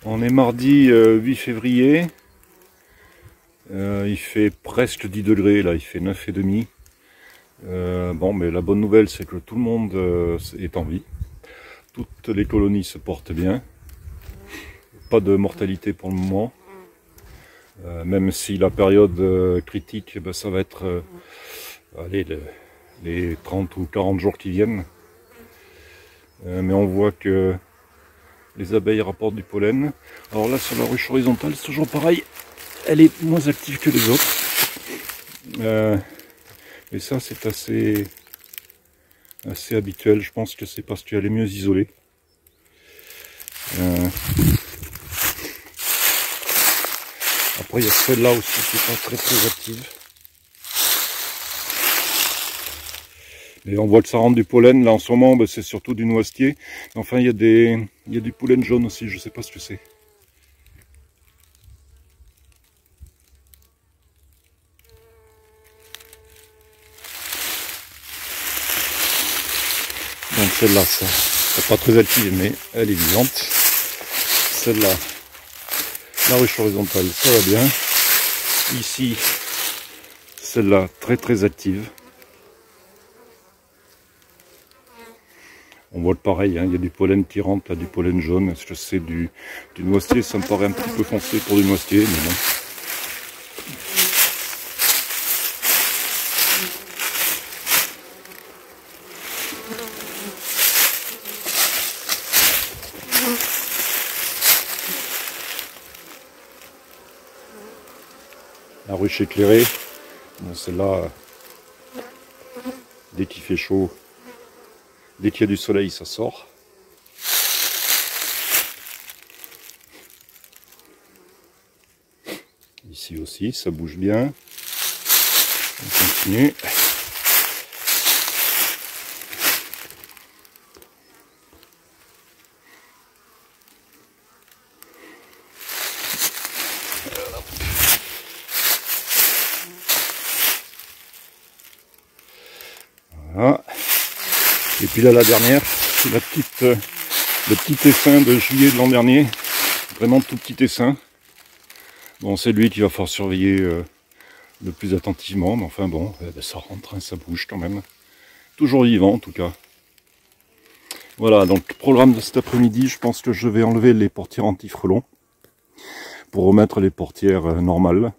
On est mardi 8 février. Il fait presque 10 degrés, là il fait 9,5. Bon, mais la bonne nouvelle c'est que tout le monde est en vie. Toutes les colonies se portent bien. Pas de mortalité pour le moment. Même si la période critique, ben, ça va être allez, les 30 ou 40 jours qui viennent. Mais on voit que les abeilles rapportent du pollen. Alors là sur la ruche horizontale c'est toujours pareil. Elle est moins active que les autres. Et ça c'est assez habituel. Je pense que c'est parce qu'elle est mieux isolée. Après il y a celle-là aussi qui n'est pas très active. Et on voit que ça rentre du pollen. Là en ce moment ben, c'est surtout du noisetier. Enfin il y a du pollen jaune aussi, je ne sais pas ce que c'est. Donc celle-là, ça n'est pas très active, mais elle est vivante. Celle-là, la ruche horizontale, ça va bien. Ici, celle-là, très active. On voit le pareil, hein, il y a du pollen qui rentre, là, du pollen jaune. Est-ce que c'est du noisetier? Ça me paraît un petit peu foncé pour du noisetier, mais bon. La ruche éclairée, bon, celle-là, dès qu'il fait chaud, dès qu'il y a du soleil, ça sort. Ici aussi, ça bouge bien. On continue. Voilà. Et puis là la dernière, c'est le petit essaim de juillet de l'an dernier. Vraiment tout petit essaim. Bon, c'est lui qu'il va falloir surveiller le plus attentivement. Mais enfin bon, ça rentre, hein, ça bouge quand même. Toujours vivant en tout cas. Voilà, donc programme de cet après-midi, je pense que je vais enlever les portières anti-frelons pour remettre les portières normales.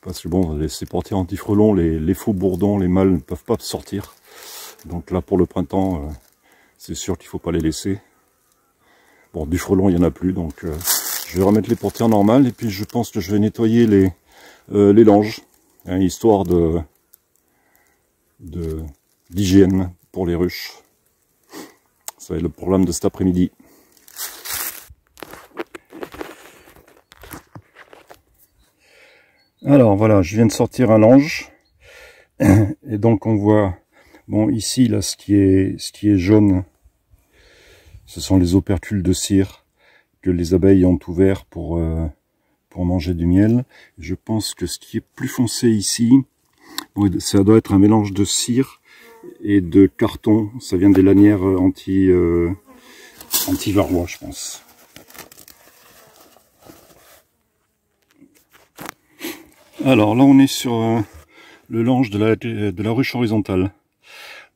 Parce que bon, ces portières anti-frelons, les faux bourdons, les mâles ne peuvent pas sortir. Donc là pour le printemps, c'est sûr qu'il ne faut pas les laisser. Bon, du frelon il n'y en a plus, donc je vais remettre les portières normales. Et puis je pense que je vais nettoyer les langes, hein, histoire d'hygiène pour les ruches. Ça va être le programme de cet après-midi. Alors voilà, je viens de sortir un lange. Et donc on voit, bon ici là ce qui est jaune, ce sont les opercules de cire que les abeilles ont ouvert pour manger du miel. Je pense que ce qui est plus foncé ici, bon, ça doit être un mélange de cire et de carton. Ça vient des lanières anti-varrois, je pense. Alors là on est sur le lange de la ruche horizontale.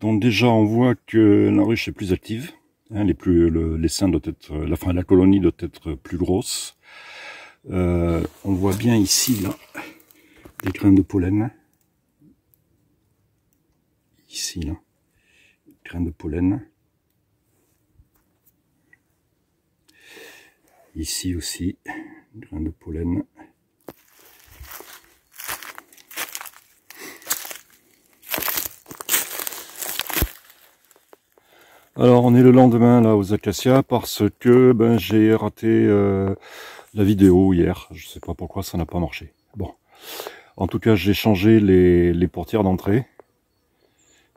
Donc déjà on voit que la ruche est plus active. Hein, les seins doivent être, la colonie doit être plus grosse. On voit bien ici là des grains de pollen. Ici là, grains de pollen. Ici aussi, grains de pollen. Alors on est le lendemain là aux acacias parce que ben, j'ai raté la vidéo hier. Je sais pas pourquoi ça n'a pas marché. Bon, en tout cas j'ai changé les portières d'entrée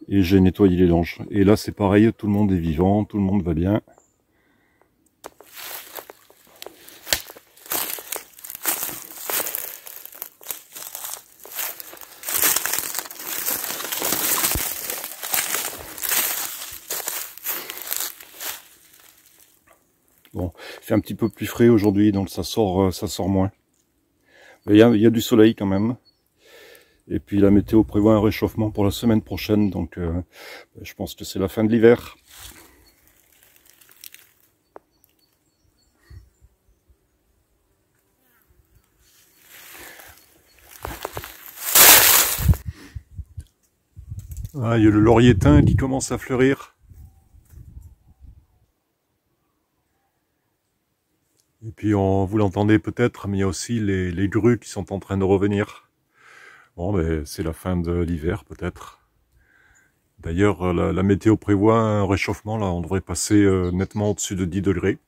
et j'ai nettoyé les langes. Et là c'est pareil, tout le monde est vivant, tout le monde va bien. Bon, il fait un petit peu plus frais aujourd'hui, donc ça sort moins. Il y a du soleil quand même. Et puis la météo prévoit un réchauffement pour la semaine prochaine, donc je pense que c'est la fin de l'hiver. Ah, il y a le laurier thym qui commence à fleurir. Et puis vous l'entendez peut-être, mais il y a aussi les grues qui sont en train de revenir. Bon, ben, c'est la fin de l'hiver peut-être. D'ailleurs, la météo prévoit un réchauffement, là, on devrait passer nettement au-dessus de 10 degrés.